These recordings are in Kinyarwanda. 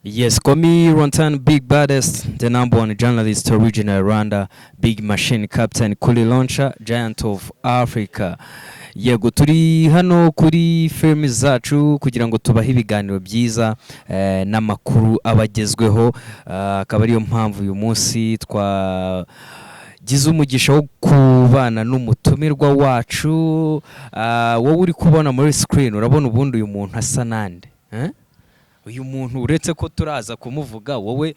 Yes, Komi Rontan, Big Baddest, the number one journalist, original Rwanda, Big Machine Captain, Kuli Launcher, Giant of Africa. Yego turi hano kuri films zacu kugira ngo tubahe ibiganiro byiza n'amakuru abagezweho, akaba ariyo mpamvu uyu munsi gize umugisha wo kubana n'umutumirwa wacu. Wowe uri kubona muri screen urabona ubundi uyu muntu asa nande, uyu muntu uretse ko turaza kumuvuga wowe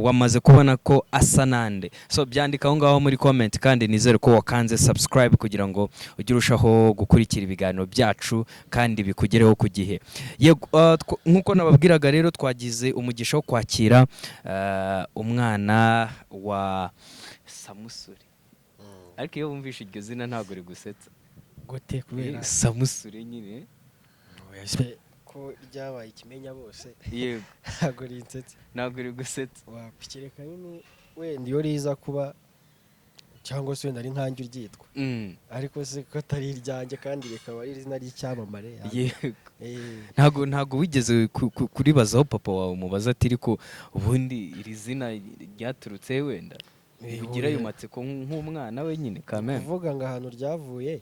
wamaze kubona ko asa nande. So byandika aho ngaho muri comment, kandi nizere ko wakanze subscribe kugira ngo ujye urushaho gukurikira ibiganiro byacu kandi bikugereho ku gihe. Nkuko nababwiraga rero twagize umugisha wo kwakira umwana wa Samusure. Ariko iyo wumvishe iryo zina ntabwo rigusetsa gute kubera Samusure nyine ko ryabaye ikimenya bose. Yego. Ntabwo rinsetse. Ntabwo rigusetsa. Wapikireka nyine wenda iyo riza kuba cyangwa se wenda ari nkanjye uryitwa. Ariko se ko atari iryanjye kandi rikaba ari izina ry'icyamamare. Yego. Ntabwo wigeze kuribazaho papa wawe umubaza ati ariko ubundi iri zina ryaturutse wenda ugira ayo matsiko nk'umwana we nyine kameme. Kuvuga ngo ahantu ryavuye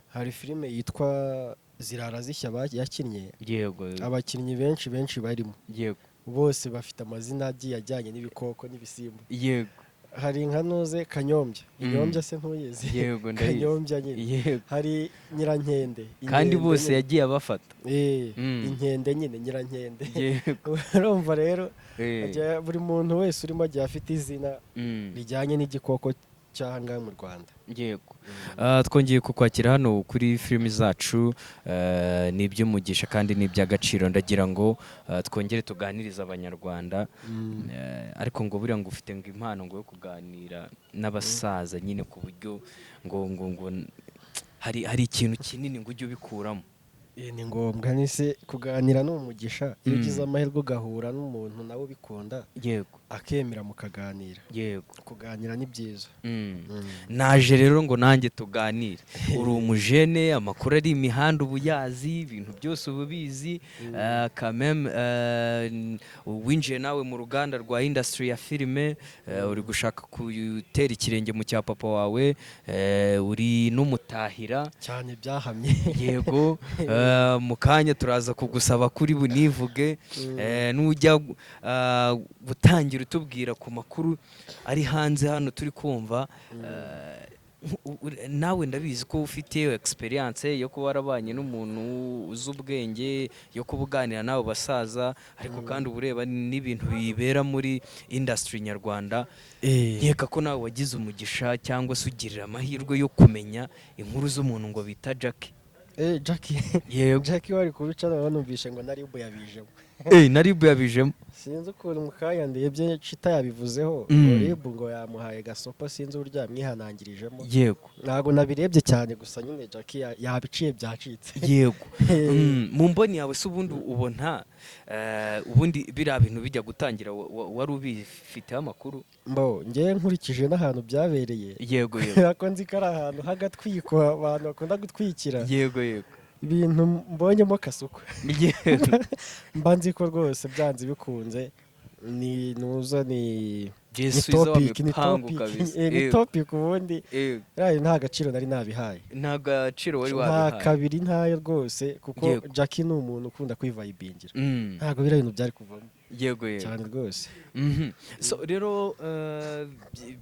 hari filime yitwa Zirara zishya yakinnye. Yego. Abakinnyi benshi barimo. Yego. Bose bafite amazina agiye ajyanye n'ibikoko n'ibisimba. Yego. Hari nka Noze Kanyombya. Inyombya se ntuyizi? Yego ndayizi. Kanyombya nyine. Yego. Hari Nyirankende. Kandi bose yagiye abafata. Inkende nyine Nyirankende. Yego. Urumva rero buri muntu wese urimo agiye afite izina rijyanye n'igikoko cyangwa mu Rwanda. Yego. Twongeye kukwakira hano kuri filimi zacu, ni iby'umugisha kandi ni iby'agaciro. Ndagira ngo twongere tuganirize abanyarwanda, ariko ngo buriya ngo ufite ngo impano ngo yo kuganira n'abasaza nyine ku buryo ngo hari ikintu kinini ngo ujye ubikuramo. Ni ngombwa nise kuganira n'umugisha iyo ugize amahirwe ugahura n'umuntu nawe ubikunda. Yego. Akemera mukaganira. Yego. Kuganira ni byiza. Naje rero ngo nanjye tuganire. Uri umujene, amakuru ari imihanda ubuyazi, ibintu byose ububizi, kameme winjiye nawe mu ruganda rwa industry ya filime, uri gushaka gutera ikirenge mu cya papa wawe, uri n'umutahira cyane byahamye. Yego. Mu kanya turaza kugusaba kuri bunivuge, n'ujya gutangira utubwira ku makuru ari hanze hano turi kumva. Nawe ndabizi ko ufite experience yo kuba warabanye n'umuntu uzi ubwenge, yo kubuganira nabo basaza, ariko kandi ureba n'ibintu bibera muri industry nyarwanda. Nkeka ko nawe wagize umugisha cyangwa se ugirira amahirwe yo kumenya inkuru z'umuntu ngo bita Jackie. Jackie. Yego. Jackie wari kubica banumvishe ngo naribu yabijemo. Naribu yabijemo. Sinzi ukuntu mukaya ndebye Chita yabivuzeho. Naribu ngo yamuhaye gasopa, sinzi uburyo yamwihanangirijemo. Yego. Ntago nabirebye cyane, gusa nyine Jackie yabiciye byacitse. Yego. Mu mboni yawe se ubundi ubona ubundi biriya bintu bijya gutangira wari ubifiteho amakuru? Ngewe nkurikije n'ahantu byabereye. Yego. Yego. Ako nzi ko ari ahantu hagatwiko abantu bakunda gutwikira. Yego. Yego. Ibintu mbonyemo kasuko. Yego. Mba nzi ko rwose byanze bikunze ni topic ubundi. Rayo nta gaciro nari nabihaye. Nta gaciro wari wabihaye. Nta kabiri ntayo rwose, kuko Jackie ni umuntu ukunda kwivayibingira. Ntago bira ibintu byari kuvamo. Yego. Cyane rwose. So rero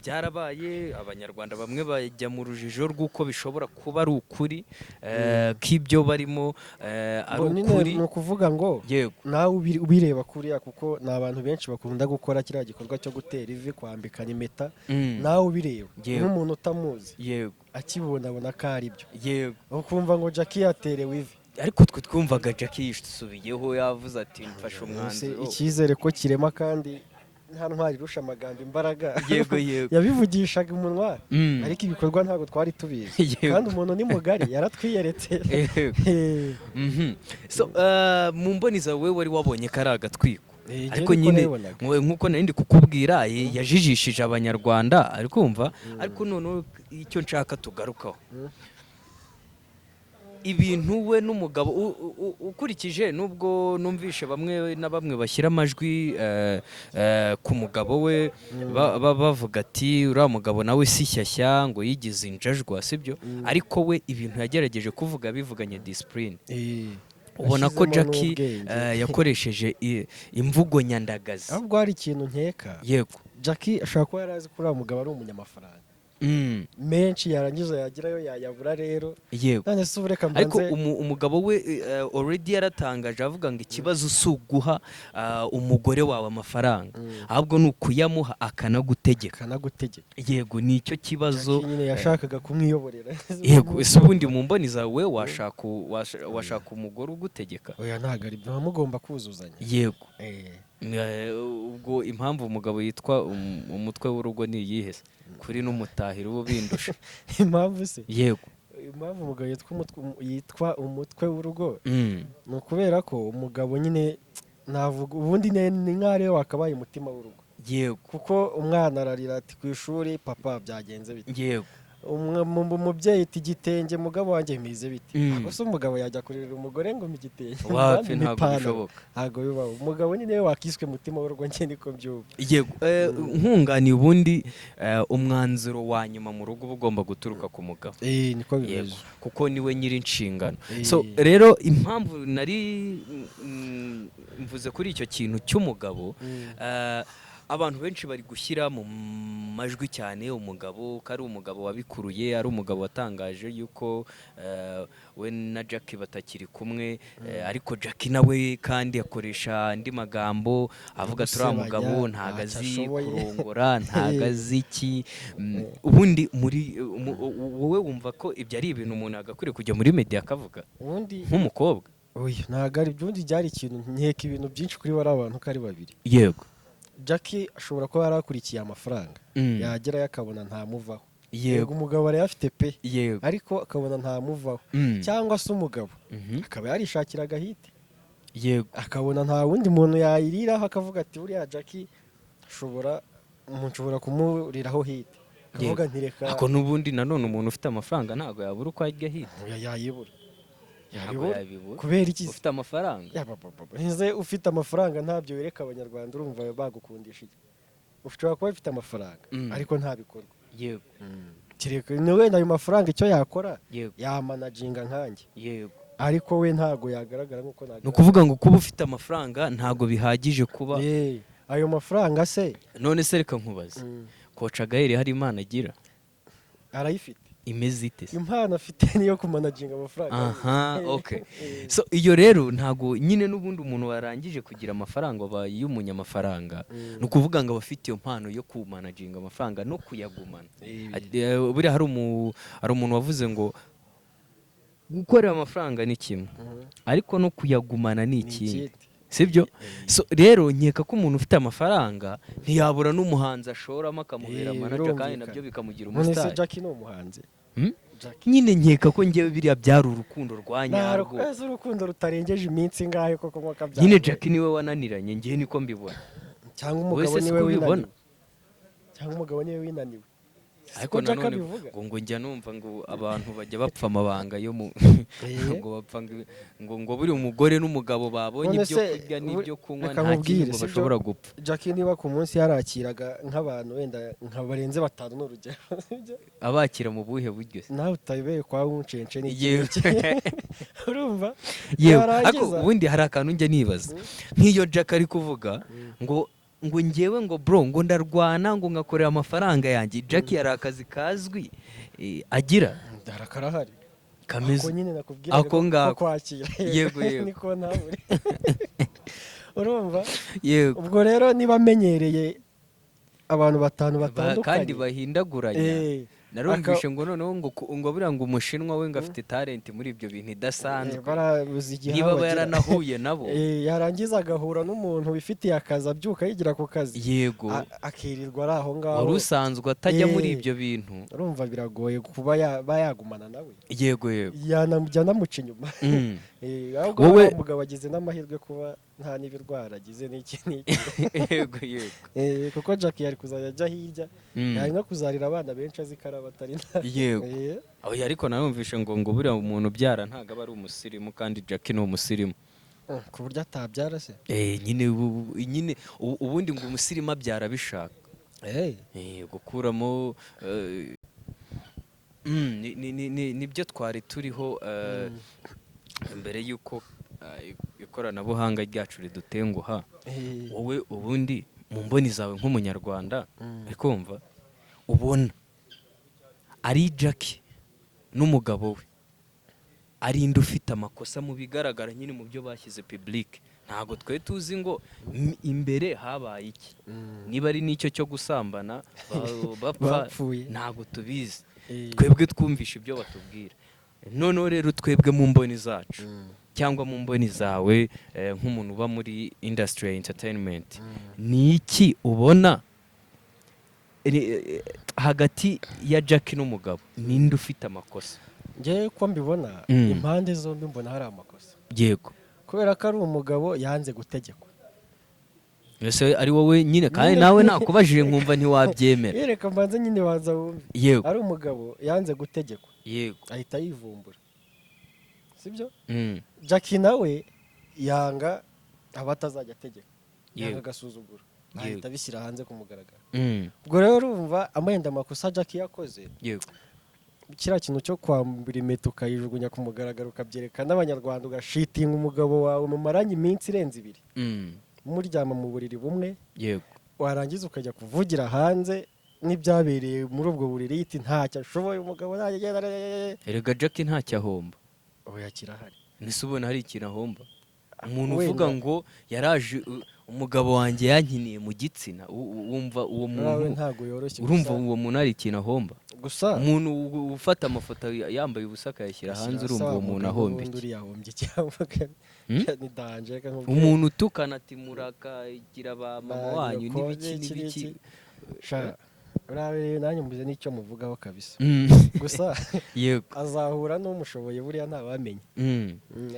byarabaye, abanyarwanda bamwe bajya mu rujijo rw'uko bishobora kuba ari ukuri, k'ibyo barimo ari ukuri. Ni ukuvuga ngo nawe ubireba kuriya, kuko ni abantu benshi bakunda gukora kiriya gikorwa cyo gutera ivi, kwambikana impeta. Nawe ubireba nk'umuntu utamuzi, akibona abona ko ari byo. Yego. Ukumva ngo Jackie yaterewe ivi. Ariko twe twumvaga Jackie yisubiyeho, yavuze ati mfashe umwanzuro. Icyizere ko kirema kandi nta ntwari irusha amagambo imbaraga. Yego. Yabivugishaga umunwa, ariko ibikorwa ntabwo twari tubizi. Kandi umuntu ni mugari, yaratwiyeretse. So mu mboni zawe wari wabonye ko ari agatwiko, ariko nyine nk'uko nari ndi kukubwira yajijishije abanyarwanda, ariko umva. Ariko noneho icyo nshaka tugarukaho, ibintu we n'umugabo ukurikije nubwo numvishe bamwe na bamwe bashyira amajwi ku mugabo we bavuga ati uriya mugabo nawe si shyashya ngo yigize injajwa sibyo ariko we ibintu yagerageje kuvuga bivuganye discipline ubona ko Jackie yakoresheje imvugo nyandagazi ahubwo hari ikintu nkeka yego Jackie ashobora kuba yarazi ko uriya mugabo ari umunyamafaranga menshi yarangiza yagirayo yayabura rero yego se ureka mbanze ariko umugabo we already yaratangaje avuga ngo ikibazo si uguha umugore wawe amafaranga ahubwo ni ukuyamuha akanagutegeka yego nicyo kibazo nyine yashakaga kumwiyoborera yego ese ubundi mu mboni zawe washaka umugore ugutegeka oya ntago ari byo mugomba kuzuzanya yego ubwo impamvu umugabo yitwa umutwe w'urugo ni iyihe kuri n'umutahira ubu bindusha impamvu se yego impamvu umugabo yitwa umutwe w'urugo ni ukubera ko umugabo nyine navuga ubundi ni nk'aho wakabaye umutima w'urugo yego kuko umwana ararira ati ku ishuri papa byagenze bite yego umubyeyi ati igitenge mugabo wanjye bimeze biti gusa umugabo yajya kurira umugore ngo mu gitenge wapi ntabwo bishoboka ntabwo bibaho umugabo nyine wakiswe mutima w'urugo njye niko byumva yego nkunganiye ubundi umwanzuro wa nyuma mu rugo uba ugomba guturuka ku mugabo niko bimeze kuko niwe nyiri inshingano so rero impamvu nari mvuze kuri icyo kintu cy'umugabo abantu benshi bari gushyira mu majwi cyane umugabo ko ari umugabo wabikuruye ari umugabo watangaje yuko we na Jackie batakiri kumwe ariko Jackie nawe kandi akoresha andi magambo avuga turi umugabo ntago azi kurongora ntago azi iki ubundi wowe wumva ko ibyo ari ibintu umuntu agakwiriye kujya muri media akavuga nk'umukobwa ntago ari byundi byari ikintu nkeka ibintu byinshi kuri bari abantu ko ari babiri yego Jackie ashobora kuba yarakurikiye amafaranga yagerayo akabona ntamuvaho yego umugabo yari afite pe yego ariko akabona ntamuvaho cyangwa se umugabo akaba yarishakira agahite yego akabona nta wundi muntu yayiriraho akavuga ati buriya Jackie nshobora kumuriraho hite akavuga ntireka ako n'ubundi nanone umuntu ufite amafaranga ntabwo yabura uko ajya hite yayibura kubera iki ufite amafaranga ufite amafaranga ntabyo wereka abanyarwanda urumva bagukundisha iki ushobora kuba ufite amafaranga ariko nta bikorwa yego ni wenda ayo mafaranga icyo yakora yamanaginga nkanjye yego ariko we ntago yagaragara nk'uko ni ukuvuga ngo kuba ufite amafaranga ntago bihagije kuba ayo mafaranga se none se reka nkubaze Koca Gaël hari impano agira arayifite imeze ite impano afite niyo kumanaginga amafaranga okay so iyo rero ntago nyine n'ubundi umuntu warangije kugira amafaranga aba y'umunyamafaranga no kuvuga ngo abafite iyo mpano yo kumanaginga amafaranga no kuyagumana buri hari umuntu wavuze ngo gukorera amafaranga ni kimwe ariko no kuyagumana ni ikindi sibyo so rero nkeka ko umuntu ufite amafaranga ntiyabura n'umuhanzi ashoramo akamubera manager kandi nabyo bikamugira umustar none se Jackie ni umuhanzi nyine nkeka ko ngewe biriya byari urukundo rwa nyarwo urukundo rutarengeje iminsi ngahe koko nkoka byari nyine Jackie niwe wananiranye ngewe niko mbibona cyangwa umugabo niwe winaniwe cyangwa umugabo niwe winaniwe ariko nanone ngo njya numva ngo abantu bajya bapfa amabanga yo ngo bapfa ngo buri umugore n'umugabo babonye ibyo kurya n'ibyo kunywa nta kintu bashobora gupfa Jackie niba ku munsi yarakiraga nk'abantu wenda barenze 5 n'urugero abakira mu buhe buryo nawe utabeye kwa wuncence n'iki urumva ariko ubundi hari akantu njya nibaza nk'iyo Jackie ari kuvuga ngo ngewe ngo bro ngo ndarwana ngo ngakorera amafaranga yanjye Jackie yari akazi kazwi agira darakarahari kameze ako ngako kwakira yego niko ntabure urumva yego ubwo rero niba amenyereye abantu batandukanye kandi bahindaguranya narumvishe ngo noneho ngo buriya ngo umushinwa we ngo afite talent muri ibyo bintu idasanzwe niba yaranahuye nabo yarangiza agahura n'umuntu wifitiye akazi abyuka yigira ku kazi yego akirirwa ari aho ngaho wari usanzwe atajya muri ibyo bintu urumva biragoye kuba yagumana nawe yego yanamujya namuca inyuma wowe umugabo agize n'amahirwe kuba nta n'ibirwara agize n'iki n'iki. Yego yego. Kuko Jackie yari kuzajya ajya hirya yari no kuzarira abana benshi azi ko ari abatari nta. Yego. Oya ariko narumvishe ngo buriya umuntu ubyara ntago aba ari umusirimu kandi Jackie ni umusirimu. Ku buryo atabyara se? Nyine ubundi ngo umusirimu abyara bishaka. Gukuramo nibyo twari turiho mbere y'uko ikoranabuhanga ryacu ridutenguha. Wowe ubundi mu mboni zawe nk'umunyarwanda kumva ubona ari Jackie n'umugabo we ari inde ufite amakosa mu bigaragara nyine mu byo bashyize public. Ntago twe tuzi ngo imbere habaye iki, niba ari n'icyo cyo gusambana bapfuye ntago tubizi. Twebwe twumvisha ibyo batubwira. Noneho rero twebwe mu mboni zacu cyangwa mu mboni zawe nk'umuntu uba muri industry ya entertainment, ni iki ubona hagati ya Jackie n'umugabo ninde ufite amakosa? Ngiye ko mbibona impande zombi mbona hari amakosa. Yego. Kubera ko ari umugabo yanze gutegekwa. Ese ari wowe nyine kandi nawe nakubajije nkumva ntiwabyemera. Yereka mbanze nyine waza wumve. Yego. Ari umugabo yanze gutegekwa. Yego. Ahita yivumbura. Sibyo? Jackie nawe yanga abatazajya ategeka. Yanga gasuzuguro. Ahita bishyira hanze kumugaragara. Ubwo rero urumva amenda amakosa Jackie yakoze. Yego. Kiriya kintu cyo kwambura impeta ukayijugunya ku mugaragaro ukabyereka n'abanyarwanda ugashitinga umugabo wawe mu maranye iminsi irenze 2 muryama mu buriri bumwe. Yego. Warangiza ukajya kuvugira hanze n'ibyabereye muri ubwo buriri yiti ntacyo ashoboye umugabo nagenda. Erega Jackie ntacyo ahomba. Oya kirahari. Nise ubona hari ikintu ahomba. Umuntu uvuga ngo yaraje umugabo wanjye yankiniye mu gitsina, wumva uwo muntu ntago yoroshye. Urumva uwo muntu ari ikintu ahomba. Gusa umuntu ufata amafoto yambaye ubusa akayashyira hanze, urumva uwo muntu ahomba iki? Cyangwa ni danger umuntu utukana ati murakagira ba mama wanyu n'ibiki. Urabe nanjye mbuze n'icyo muvugaho kabisa. Gusa yego azahura n'umushoboye buriya ntabamenye.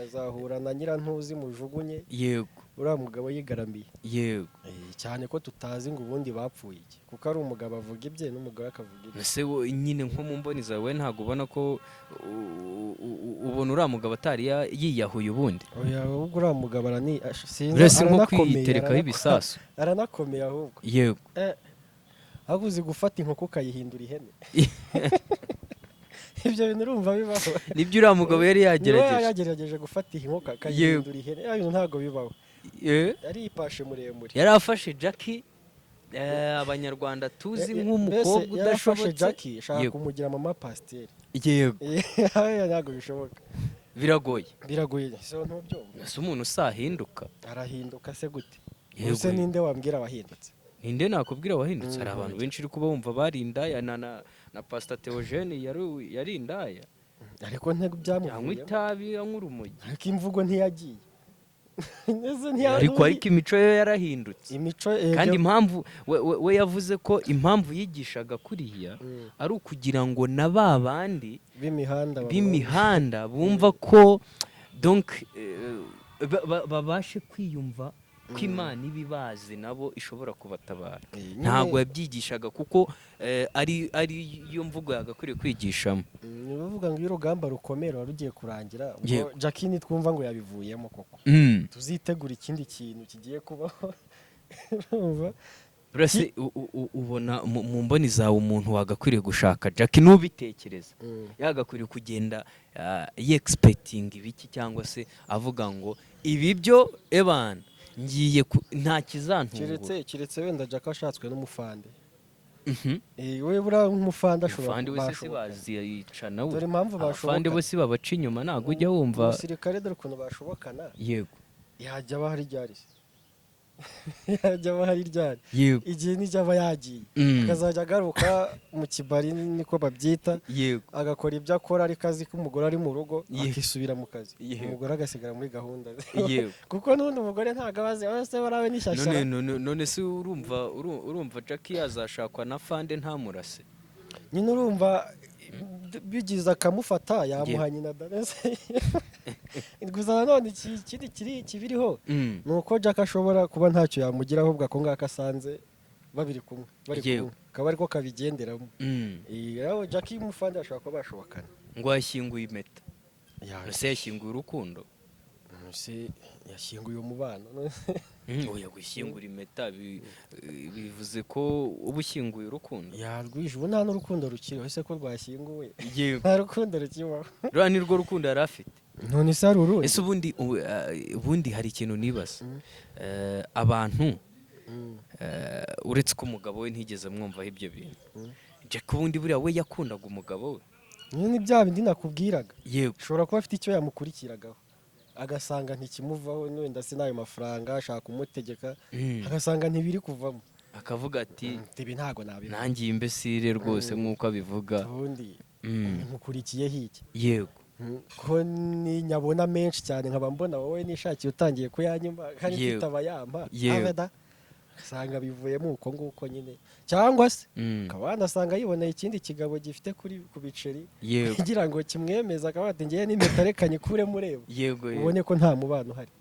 Azahura na nyirantuzi mujugunye. Yego. Uriya mugabo yigaramiye. Yego. Cyane ko tutazi ngo ubundi bapfuye iki, kuko ari umugabo avuga ibye n'umugore akavuga ibye. Ese nyine nko mu mboni zawe ntago ubona ko ubona uriya mugabo atari yiyahuye ubundi? Oya ahubwo uriya mugabo uretse nko kwiterekaho ibisasu aranakomeye ahubwo. Yego. Aguze gufata inkoko ukayihindura ihene. Ibyo bintu urumva bibaho? Nibyo uriya mugabo yari yagerageje gufata inkoko akayihindura ihene. Ibintu ntago bibaho. Yari ipashe muremure. Yari afashe Jackie abanyarwanda tuzi nk'umukobwa udashobotse. Jackie shaka kumugira mama pasiteri. Yego. Ntago bishoboka. Biragoye. So ntubyumva. Ese umuntu usahinduka? Arahinduka se gute? Ese ninde wambwira abahindutse? Ninde nakubwira wahindutse? Hari abantu benshi uri kuba wumva barindaya na Pastor Theogene yari indaya. Ariko ntego byamuvuye. Anywa itabi, anywa urumogi. Ariko imvugo ntiyagiye. Ariko imico yo yarahindutse. Kandi impamvu we yavuze ko impamvu yigishaga kuriya ari ukugira ngo na babandi b'imihanda bumva ko donc babashe kwiyumva ko Imana ibibazi nabo ishobora kubatabara. Ntago yabyigishaga kuko ari yo mvugo yagakwiriye kwigishamo. Ni bavuga ngo urugamba rukomera rugiye kurangira, Jackie nitwumva ngo yabivuyemo koko. Tuzitegura ikindi kintu kigiye kubaho. Urase ubona mu mboni zawe umuntu wagakwiriye gushaka Jackie n'ubitekereza yagakwiriye kugenda expecting ibiki cyangwa se avuga ngo ibi byo ebana ngiye nta kizantungura. Kiretse wenda Jackie ashatswe n'umufande. Wewe bura nk'umufande ashobora baziyica nawe. Dore impamvu bashoboka. Abafande bose babaca inyuma ntago ujya wumva. Umusirikare dore ukuntu bashobokana. Yego. Yajya bahari ryari. Yajya bahari ryari. Igihe nijaba yagiye. Akazajya agaruka mu kibari niko babyita. Yego. Agakora ibyo akora ari kazi k'umugore ari mu rugo akisubira mu kazi. Umugore agasigara muri gahunda. Yego. Kuko n'undi umugore ntago abaze wese barawe n'ishyashya. None se urumva Jackie yazashakwa na fande ntamurase. Nyine urumva bigize akamufata yamuha nyina danese gusa nanone ikindi kibiriho ni uko Jack ashobora kuba ntacyo yamugira ahubwo ako ngako asanze bari kumwe akaba ariko kabigenderamo rero Jack y'umufande ashobora kuba bashobokana ngo yashyinguye impeta ese yashyinguye urukundo ese yashyinguye umubano oya gushyingura impeta bivuze ko uba ushyinguye urukundo yarwishe ubu nta n'urukundo rukiriho ese ko rwashyinguwe nta rukundo rukibaho ruriya ni rwo rukundo yari afite none se ari urundi ese ubundi hari ikintu nibaza abantu uretse ko umugabo we ntigeze mwumvaho ibyo bintu Jack ubundi buriya we yakundaga umugabo we ni bya bindi nakubwiraga yego ushobora kuba afite icyo yamukurikiragaho agasanga ntikimuvaho wenda se n'ayo mafaranga ashaka kumutegeka agasanga ntibiri kuvamo akavuga ati ibi ntago nabi nangiye imbesire rwose nk'uko abivuga ubundi nkukurikiye hiki yego ko ni nyabona menshi cyane nkaba mbona wowe nishakiye utangiye kuyanyuma kandi kitaba yampa abeda asanga bivuyemo uko nguko nyine cyangwa se akaba wanasanga yiboneye ikindi kigabo gifite ku biceri kugira ngo kimwemeza akaba ati ngiye n'impeta reka nyikuremo ureba ubone ko nta mubano uhari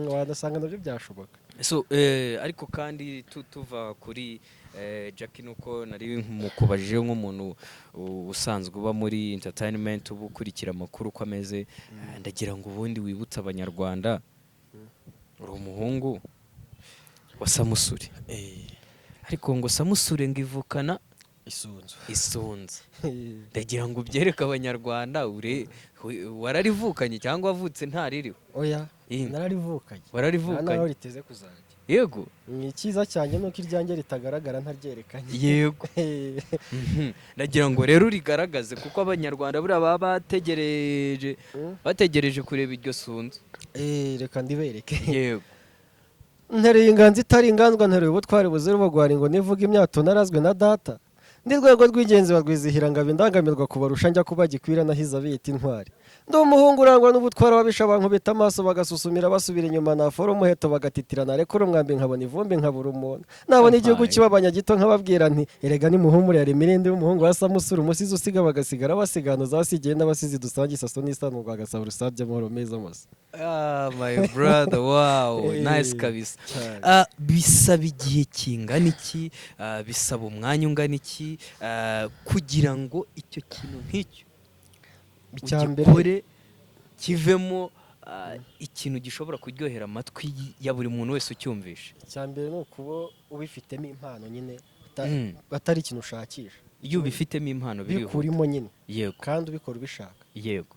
wanasanga nabyo byashoboka ariko kandi tuva kuri Jack nuko nari mukubajije nk'umuntu usanzwe uba muri entertainment uba ukurikira amakuru uko ameze ndagira ngo ubundi wibutse abanyarwanda uri umuhungu wa Samusure ariko ngo Samusure ngo ivukana isunzu ndagira ngo ubyereke abanyarwanda wararivukanye cyangwa wavutse ntaririho oya nararivukanye wararivukanye naho riteze kuzajya yego ni cyiza cyane nuko iryanjye ritagaragara ntaryerekanye yego ndagira ngo rero urigaragaze kuko abanyarwanda buriya baba bategereje kureba iryo sunzu reka ndibereke yego ntereye inganzi itari inganzwa ntereye ubutwari buzira ubugwari ngo nivuga imyato narazwe na data ndi rwego rw'ingenzi barwizihira ngo indangamirwa kubarusha njya kuba gikwira nahiza biyita intwari ndi umuhungu urangwa n'ubutwara wabisha bankubita amaso bagasusumira basubira inyuma nafora umuheto bagatitirana rekura umwambi nkabona ivumbi nkabura umuntu nabona igihugu kibabanya gito nkababwira nti erega ni muhumure yari mirindi w'umuhungu wa Samusure umusizi usiga bagasigara basiganuza basigiye n'abasizi dusange isaso n'isano rwagasaba urusabye amahoro meza mose my brother wow nice kabisa bisaba igihe kingana iki bisaba umwanya ungana iki kugira ngo icyo kintu nk'icyo ugikore kivemo ikintu gishobora kuryohera amatwi ya buri muntu wese ucyumvisha icyambere ni ukuba ubifitemo impano nyine atari ikintu ushakisha iyo ubifitemo impano bikurimo nyine yego kandi ubikora ubishaka yego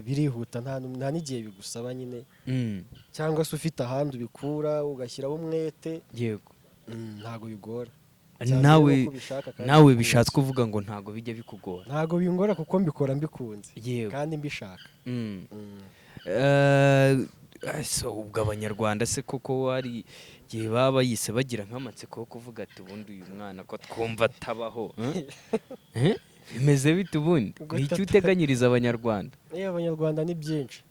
birihuta nta n'igihe bigusaba nyine cyangwa se ufite ahandi ubikura ugashyiraho umwete yego ntabwo bigora nawe bishatse kuvuga ngo ntago bijya bikugora ntago bingora kuko mbikora mbikunze yego kandi mbishaka ubwo abanyarwanda se koko hari igihe baba yise bagira nk'amatsiko yo kuvuga ati ubundi uyu mwana ko twumva atabaho bimeze bite ubundi ni icyo uteganyiriza abanyarwanda abanyarwanda ni byinshi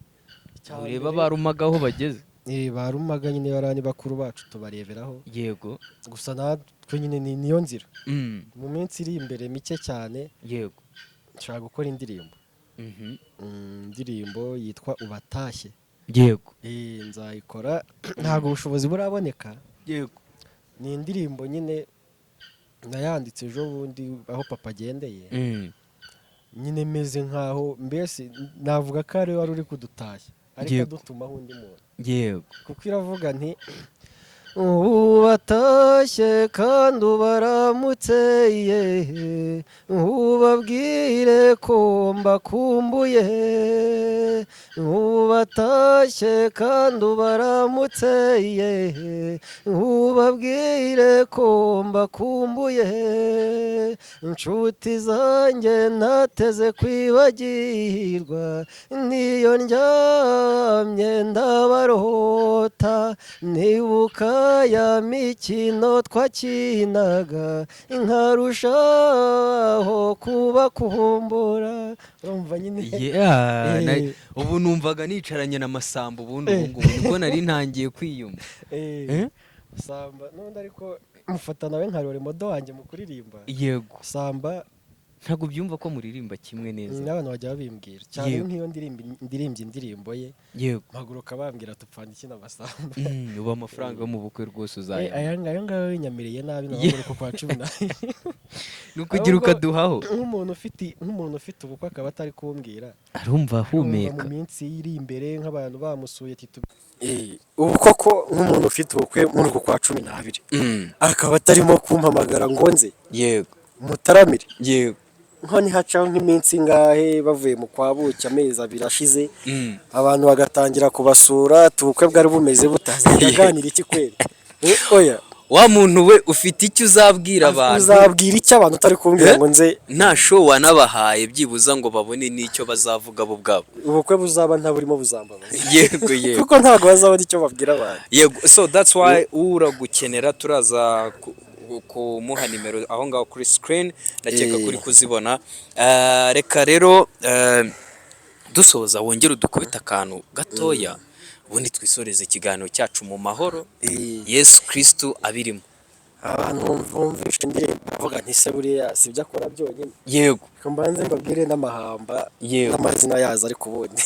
ureba barumaga aho bageze barumaga nyine barani bakuru bacu tubareberaho yego gusa natwe nyine niyo nzira mu minsi iri imbere mike cyane yego nshaka gukora indirimbo indirimbo yitwa ubatashye yego nzayikora ntabwo ubushobozi buraboneka yego ni indirimbo nyine nayanditse ejo bundi aho papa agendeye nyine meze nkaho mbese navuga ko ari wari uri kudutashya ariko adutumaho undi muntu yego kuko iravuga nti ubatashye kandi ubaramutse ubabwire ko mbakumbuye ubatashye kandi ubaramutse ubabwire ko mbakumbuye inshuti zanjye nateze kwibagirwa niyo ndyamye ndabarota nibuka ya mikino twakinaga nkarushaho kubakumbura urumva nyine ubu numvaga nicaranye na Masamba ubundi ubungubu niko nari ntangiye kwiyumva Samba n'undi ariko mufata nawe nka role model wanjye mu kuririmba yego Samba ntabwo byumva ko muririmba kimwe neza. N'abantu bajya babimbwira cyane nk'iyo ndirimba indirimbo ye, yego mpaguruka bambwira tupfana iki n'amasamba. uba amafaranga yo mu bukwe rwose uzaya. Aya ngayo winyamireye nabi n'abaguruka kwa 10. Nukugira ukaduhaho. Nk'umuntu ufite ubukwe akaba atari kumbwira. Arumva ahumeka. Mu minsi iri imbere nk'abantu bamusuye ati ubu koko nk'umuntu ufite ubukwe muri uko kwa 12 akaba atarimo kumpamagara ngo nze. Yego mutaramire. Yego nko nihacaho nk'iminsi ngahe bavuye mu kwa buki amezi 2 ashize abantu bagatangira kubasura tubukwe bwari bumeze butazaganira iki kweli. Oya wa muntu we ufite icyo uzabwira abantu. Uzabwira icyo abantu utari kumbwira ngo nze. Nta show wanabahaye byibuza ngo babone n'icyo bazavuga bo bwabo. Ubukwe buzaba nta burimo buzambabaza. Yego kuko ntago bazabona icyo babwira abantu. Yego so that's why uragukenera turaza kumuha nimero aho ngaho kuri screen ndakeka kuri kuzibona. Reka rero dusoza wongera udukubita akantu gatoya ubundi twisoreze ikiganiro cyacu mu mahoro. Yesu Kristo abirimo. Abantu bumvishe indirimbo bavuga nti se buriya sibyo akora byonyine. Yego mbanze mbabwire n'amahamba n'amazina yazo ari kubundi.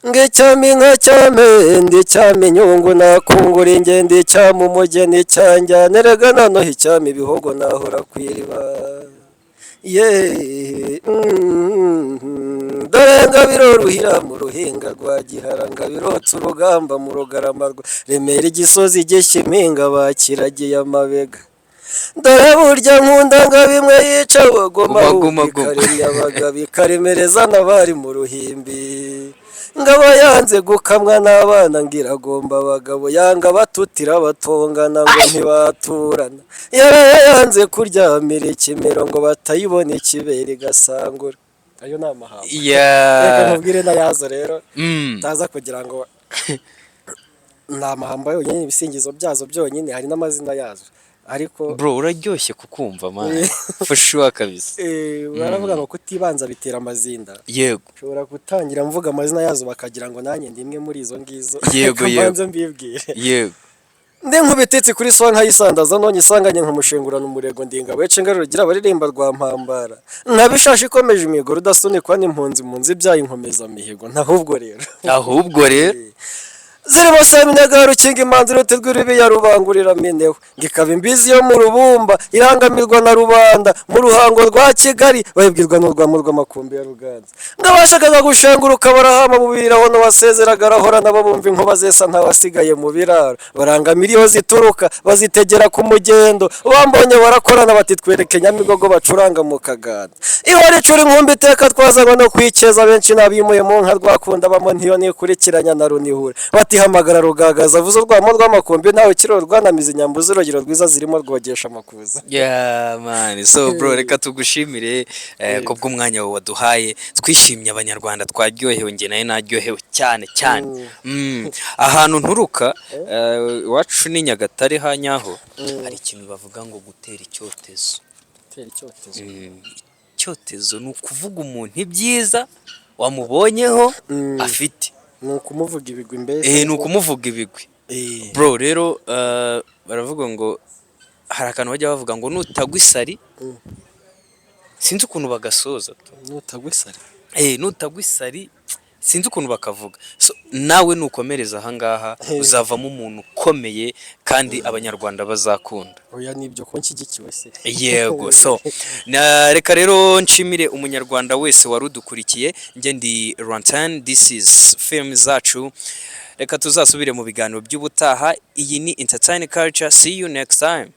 Ngecyami nka cyamende cyamenyungu nakungura ingende cyama umugeni cyanjyaneraga noneho icyami ibihogo nahora kwiriba. Dore ngabiro ruhira mu ruhinga rwa Gihara ngabirotse urugamba mu rugarama remera igisozi gishyiminga bakiragiye amabega. Dore burya nkunda nga bimwe yica bagoma bikaremyabaga bikaremereza n'abari mu ruhimbi. Ngabo yanze gukamwa n'abana ngiragomba abagabo yanga batutira batongana ngo ntibaturana. Yanze kuryamira ikimero ngo batayibona ikibere gasangura. Ayo namahamba. Reka nkubwire nayazo rero. Taza kugira ngo namahamba yonyine ibisingizo byazo byonyine hari n'amazina yazo. Ariko bro uraryoshye kukumva man for sure kabisa. Baravuga ngo kutibanza bitera amazinda. Yego ushobora gutangira mvuga amazina yazo bakagira ngo nanjye ndimwe muri izo ngizo. Yego mbanze mbibwire. Yego ndi nkubitetse kuri so nkayisandaza none isanganye nkumushengurana umurego ndinga wece ngaruro gira baririmba rwa mpambara nabishashi ikomeje imigo rudasunikwa n'impunzi munzi byaye inkomeza mihigo ahubwo rero zirimo seminega rukinga imanzi rutirwiribi ya rubangurira mineho ngikaba imbizi yo mu rubumba irangamirwa na rubanda mu ruhango rwa Kigali bayibwirwa n'urwamo rw'amakumbi ya Ruganza ndabashakaga gushenguruka barahama mu biriraho no wasezeraga arahora nabo bumva inkuba zesa ntawasigaye mu biraro barangamira iyo zituruka bazitegera ku mugendo bambonye barakorana bati twereke Nyamigogo bacuranga mu Kaganda ihore curi inkumbi iteka twazanywe no kwikeza benshi nabimuye mu nka rwakunda bamo ntiyo nikurikiranya na runihure hamagara rugagaza vuzo rwamo rw'amakombe nawe kiroro rwanamiza inyambuzi urugero rwiza zirimo rwogesha amakuza. Man so bro reka tugushimire ko bw'umwanya waduhaye twishimye abanyarwanda twaryohewe nge naye naryohewe cyane ahantu nturuka iwacu ni Nyagatare hanyaho hari ikintu bavuga ngo gutera icyotezo. Icyotezo ni ukuvuga umuntu ibyiza wamubonyeho afite nukumuvuga ibigwi mbese nukumuvuga ibigwi bro rero baravuga ngo hari akantu bajya bavuga ngo nutagwa isari sinzi ukuntu bagasoza nutagwa isari sinzi ukuntu bakavuga so nawe nukomereza aha ngaha uzavamo umuntu ukomeye kandi abanyarwanda bazakunda. Oya nibyo ko nshyigikiwe se. Yego so reka rero nshimire umunyarwanda wese warudukurikiye nge ndi Rantan, this is film zacu reka tuzasubire mu biganiro by'ubutaha. Iyi ni Entertain Culture, see you next time.